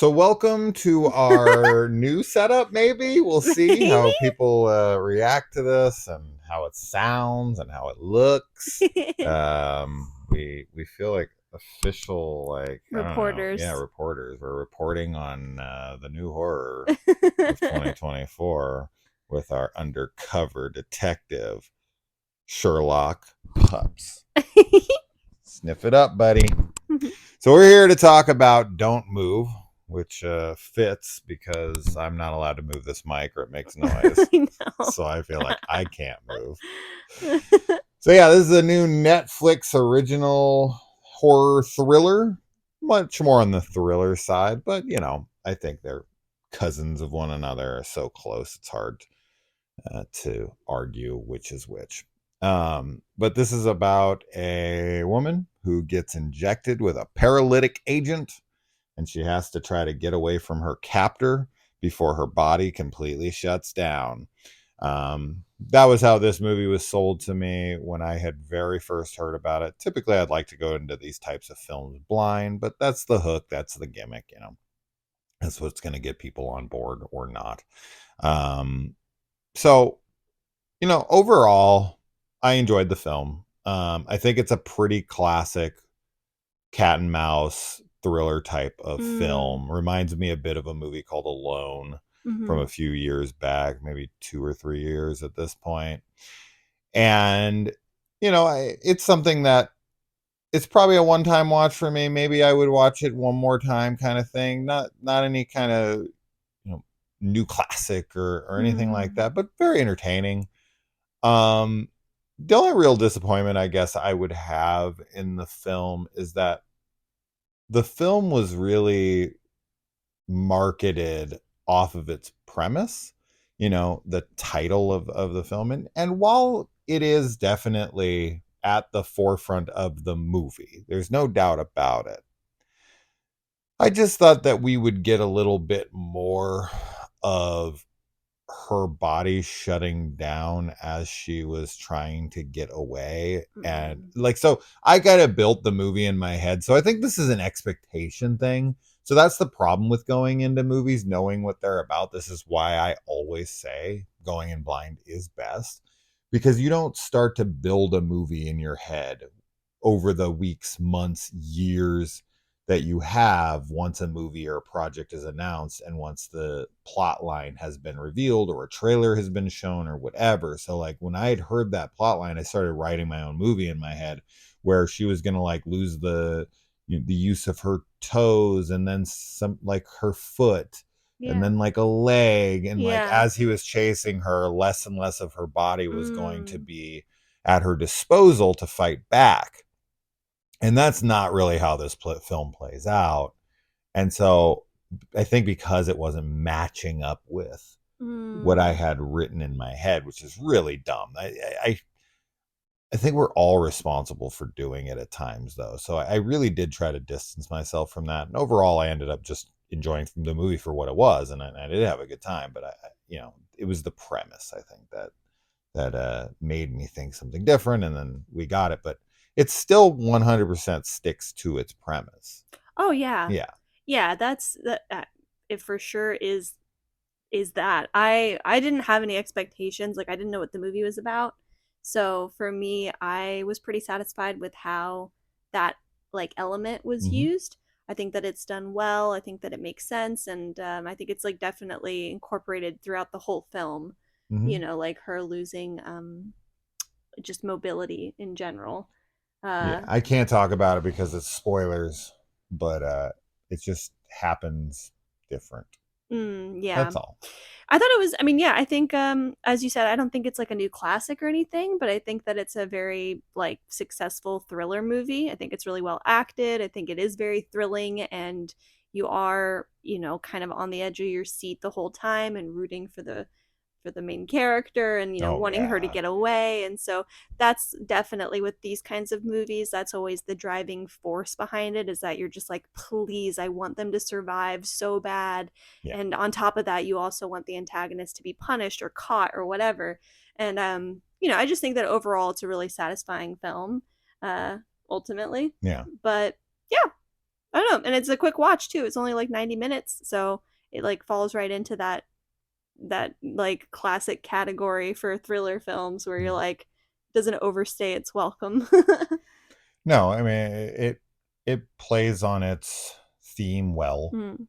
So welcome to our new setup. Maybe we'll see Maybe. how people react to this and how it sounds and how it looks. We feel like official, like I don't know, yeah, Reporters. reporters. We're reporting on the new horror of 2024 with our undercover detective Sherlock Pups. Sniff it up, buddy. So we're here to talk about Don't Move, which fits because I'm not allowed to move this mic or it makes noise. I know. So I feel like I can't move. So yeah, this is a new Netflix original horror thriller. Much more on the thriller side, but I think they're cousins of one another, are so close it's hard to argue which is which. But this is about a woman who gets injected with a paralytic agent, and she has to try to get away from her captor before her body completely shuts down. That was how this movie was sold to me when I had very first heard about it. Typically, I'd like to go into these types of films blind, but that's the hook, that's the gimmick. That's what's going to get people on board or not. Um, so overall, I enjoyed the film. I think it's a pretty classic cat and mouse thriller type of Mm, film. Reminds me a bit of a movie called Alone from hmm a few years back, maybe 2 or 3 years at this point. And it's something that it's probably a one-time watch for me. Maybe I would watch it one more time, kind of thing. Not any kind of you know new classic or anything like mm, that, but very entertaining. Um, the only real disappointment I guess I would have in the film is that the film was really marketed off of its premise, the title of the film. And while it is definitely at the forefront of the movie, there's no doubt about it. I just thought that we would get a little bit more of her body shutting down as she was trying to get away. And mm. like, so I kind of built the movie in my head. So I think this is an expectation thing. So that's the problem with going into movies, knowing what they're about. This is why I always say going in blind is best, because you don't start to build a movie in your head over the weeks, months, years that you have once a movie or a project is announced and once the plot line has been revealed or a trailer has been shown or whatever. So like when I had heard that plot line, I started writing my own movie in my head where she was going to like lose the use of her toes and then some like her foot and Yeah. then like a leg, and like Yeah. as he was chasing her, less and less of her body was going to Mm, be at her disposal to fight back. And that's not really how this film plays out. And so I think because it wasn't matching up with what I mm. had written in my head, which is really dumb. I think we're all responsible for doing it at times, though. So I really did try to distance myself from that. And overall, I ended up just enjoying the movie for what it was, and I did have a good time. But it was the premise, I think, that made me think something different, and then we got it. But it still 100% sticks to its premise. Oh yeah. Yeah. Yeah, that's that it for sure is that. I didn't have any expectations, like I didn't know what the movie was about. So for me, I was pretty satisfied with how that like element was Hmm. used. I think that it's done well. I think that it makes sense, and I think it's like definitely incorporated throughout the whole film. Hmm. Like her losing just mobility in general. Yeah, Uh, I can't talk about it because it's spoilers, but it just happens different. yeah. That's all. I thought it was, I mean, yeah, I think as you said, I don't think it's like a new classic or anything, but I think that it's a very like successful thriller movie. I think it's really well acted. I think it is very thrilling, and you are, kind of on the edge of your seat the whole time and rooting for the main character, and Oh wanting her to yeah. get away. And so that's definitely with these kinds of movies, that's always the driving force behind it, is that you're just like, please, I want them to survive so bad. Yeah. And on top of that, you also want the antagonist to be punished or caught or whatever. And I just think that overall it's a really satisfying film, ultimately. Yeah. But yeah, I don't know, and it's a quick watch too. It's only like 90 minutes, so it like falls right into that like classic category for thriller films where you're like doesn't overstay its welcome. No, I mean it plays on its theme well. Mm.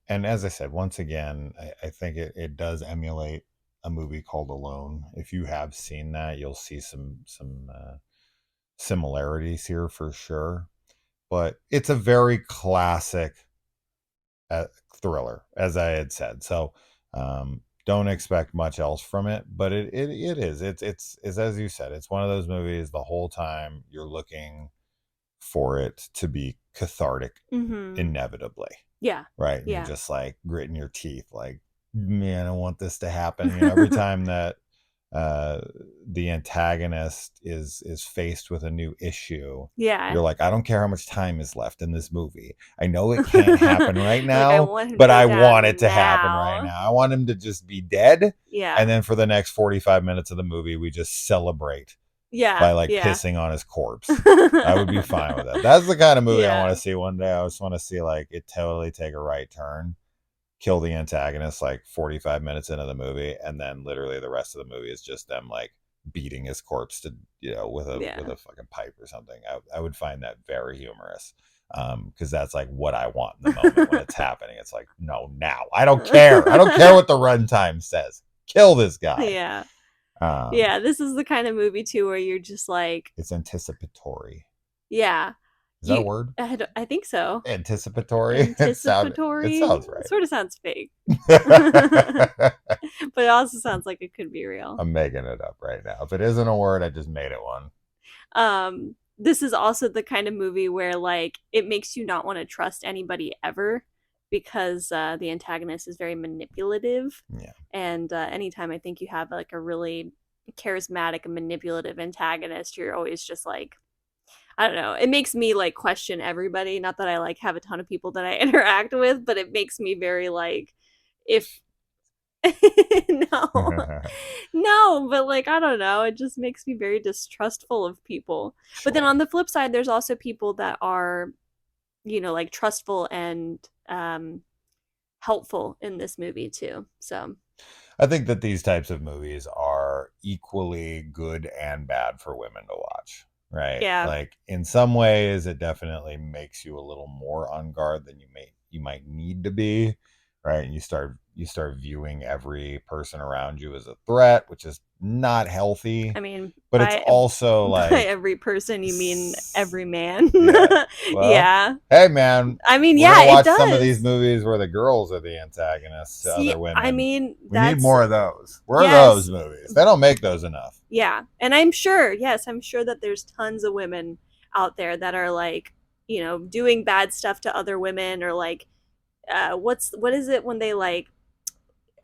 And as I said, once again, I think it does emulate a movie called Alone. If you have seen that, you'll see some similarities here for sure. But it's a very classic uh, thriller, as I had said. So don't expect much else from it. But it is. It's as you said. It's one of those movies. The whole time you're looking for it to be cathartic, Mm-hmm. inevitably. Yeah. Right? And you're Yeah. just like gritting your teeth, like, man, I want this to happen. Every time that uh, the antagonist is faced with a new issue, Yeah. you're like, I don't care how much time is left in this movie. I know it can't happen right Like I now, want him to but go I want it down to happen right now. now. I want him to just be dead. Yeah. And then for the next 45 minutes of the movie, we just celebrate by Yeah. like Yeah. pissing on his corpse. I would be fine with that. That's the kind of movie I want Yeah. to see one day. I just want to see like it totally take a right turn, kill the antagonist like 45 minutes into the movie, and then literally the rest of the movie is just them like beating his corpse to with Yeah. a fucking pipe or something. I would find that very humorous. Because that's like what I want in the moment when it's happening. It's like, no, now. I don't care. I don't care what the runtime says. Kill this guy. Yeah. Um, Yeah, this is the kind of movie too where you're just like, it's anticipatory. yeah, Is that a you. word? I think so. Anticipatory. It Anticipatory. sounds It right. sort of sounds fake, but it also sounds like it could be real. I'm making it up right now. If it isn't a word, I just made it one. This is also the kind of movie where like it makes you not want to trust anybody ever because the antagonist is very manipulative, Yeah. and anytime I think you have like a really charismatic and manipulative antagonist, you're always just like, I don't know. It makes me like question everybody. Not that I like have a ton of people that I interact with, but it makes me very like, if no, no, but like I don't know. It just makes me very distrustful of people. But then Sure. on the flip side, there's also people that are, like trustful and helpful in this movie too. So I think that these types of movies are equally good and bad for women to watch, right? yeah, Like in some ways it definitely makes you a little more on guard than you might need to be, right? And you start viewing every person around you as a threat, which is not healthy, I mean, but it's also by like every person you mean every man. yeah. Well, Yeah. hey man, I mean, we're yeah, gonna it watch some of these does. movies where the girls are the antagonists to See, other I women. mean, We need that's more of those. Where are those yes. movies? They don't make those enough. Yeah. And I'm sure, yes, I'm sure that there's tons of women out there that are like, doing bad stuff to other women or like what is it when they like,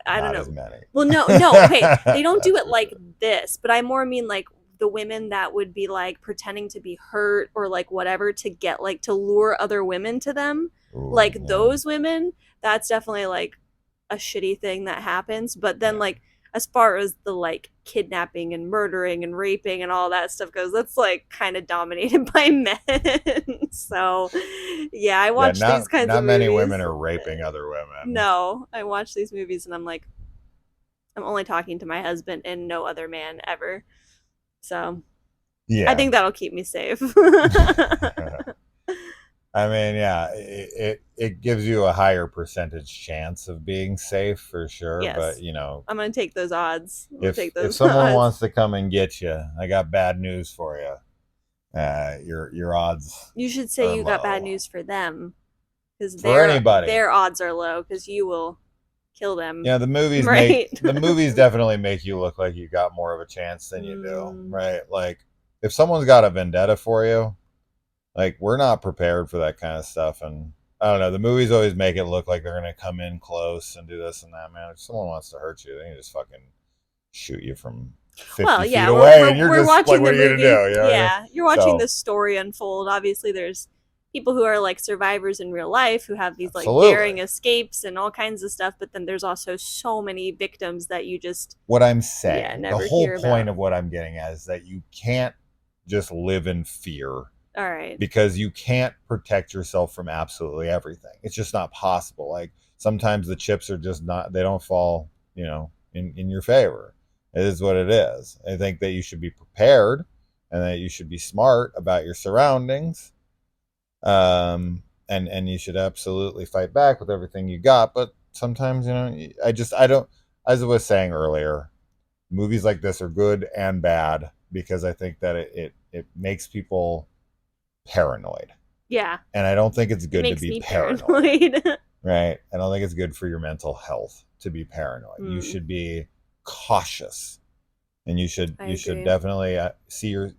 I don't Not as know. many. Well, no, okay. They don't do That's it for like sure. this, but I more mean like the women that would be like pretending to be hurt or like whatever to get like to lure other women to them. Ooh, Like yeah, those women, that's definitely like a shitty thing that happens. But then yeah. like as far as the like kidnapping and murdering and raping and all that stuff goes, that's like kind of dominated by men. So yeah, I Yeah, watch these not kinds of not many women movies. are raping other women. No, I watch these movies and I'm like, I'm only talking to my husband and no other man ever. So I Yeah. think that'll keep me safe. I mean, yeah, it gives you a higher percentage chance of being safe for sure, but Yes. I'm gonna take those odds. I'm gonna take if those someone odds. wants to come and get you, I got bad news for you. Your odds You should say are you got bad low news for them because for their anybody. their odds are low because you will kill them, Yeah, right? the movies definitely make you look like you got more of a chance than you do, Mm, right? Like if someone's got a vendetta for you, like we're not prepared for that kind of stuff, and I don't know. The movies always make it look like they're gonna come in close and do this and that. Man, if someone wants to hurt you, they can just fucking shoot you from well, 50 feet yeah, away, and you're we're just like, watching what the are you gonna movie. do? You know what I mean? Yeah, you're watching So this story unfold. Obviously, there's people who are like survivors in real life who have these like absolutely. daring escapes and all kinds of stuff. But then there's also so many victims that you just, What I'm yeah, saying, the never whole hear point about. of what I'm getting at is that you can't just live in fear All right. because you can't protect yourself from absolutely everything. It's just not possible. Like sometimes the chips are just not, they don't fall, in your favor. It is what it is. I think that you should be prepared and that you should be smart about your surroundings. And you should absolutely fight back with everything you got. But sometimes, I don't, as I was saying earlier, movies like this are good and bad because I think that it makes people paranoid. Yeah. And I don't think it's It good to makes be me paranoid. paranoid. Right? I don't think it's good for your mental health to be paranoid. You Mm, should be cautious. And you should I you should agree. definitely see your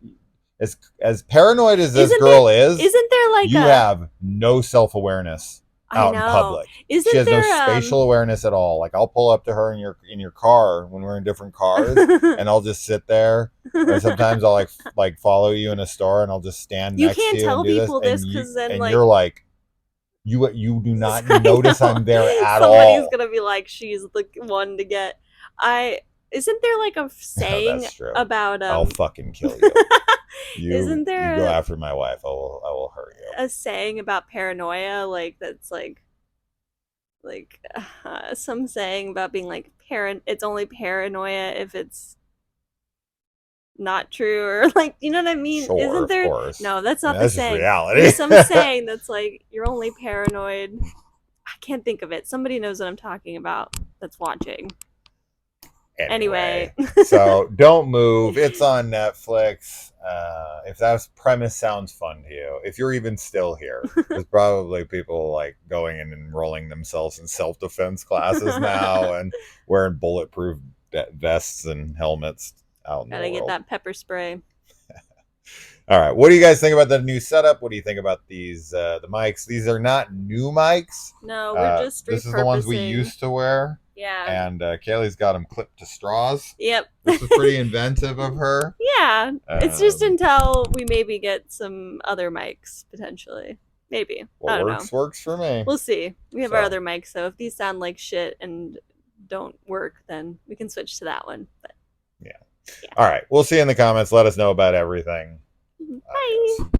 as paranoid as this Isn't there girl is, isn't there like you a have no self-awareness I out in know. public. She Isn't has no there spatial awareness at all. Like I'll pull up to her in your car when we're in different cars and I'll just sit there, or sometimes I'll like follow you in a store and I'll just stand You next to can't you and tell do this, people this cuz then and like you're like you do not I notice know I'm there at somebody's all. going to be like she's the one to get I isn't there like a saying That's true. about I'll fucking kill you. isn't You go there after my wife. I will hurt you. a saying about paranoia like that's some saying about being like parent it's only paranoia if it's not true or like you know what I mean? Sure, Isn't of there course. no, that's I mean, not the that's just saying. reality. There's some saying that's like you're only paranoid. I can't think of it. Somebody knows what I'm talking about that's watching. Anyway. Anyway, so don't move. It's on Netflix. If that premise sounds fun to you, if you're even still here, there's probably people like going and enrolling themselves in self-defense classes now and wearing bulletproof vests and helmets out in the Gotta get world. that pepper spray. All right, what do you guys think about the new setup? What do you think about these the mics? These are not new mics. No, we're just This is the ones we repurposing. used to wear, Yeah. and Kaylee's got them clipped to straws. Yep. This is pretty inventive of her. Yeah. It's just Um, until we maybe get some other mics potentially. Maybe. I what don't know. works for me. We'll see. We have our So other mics, so if these sound like shit and don't work, then we can switch to that one. But yeah. yeah. All right, we'll see you in the comments. Let us know about everything. Bye. Adios.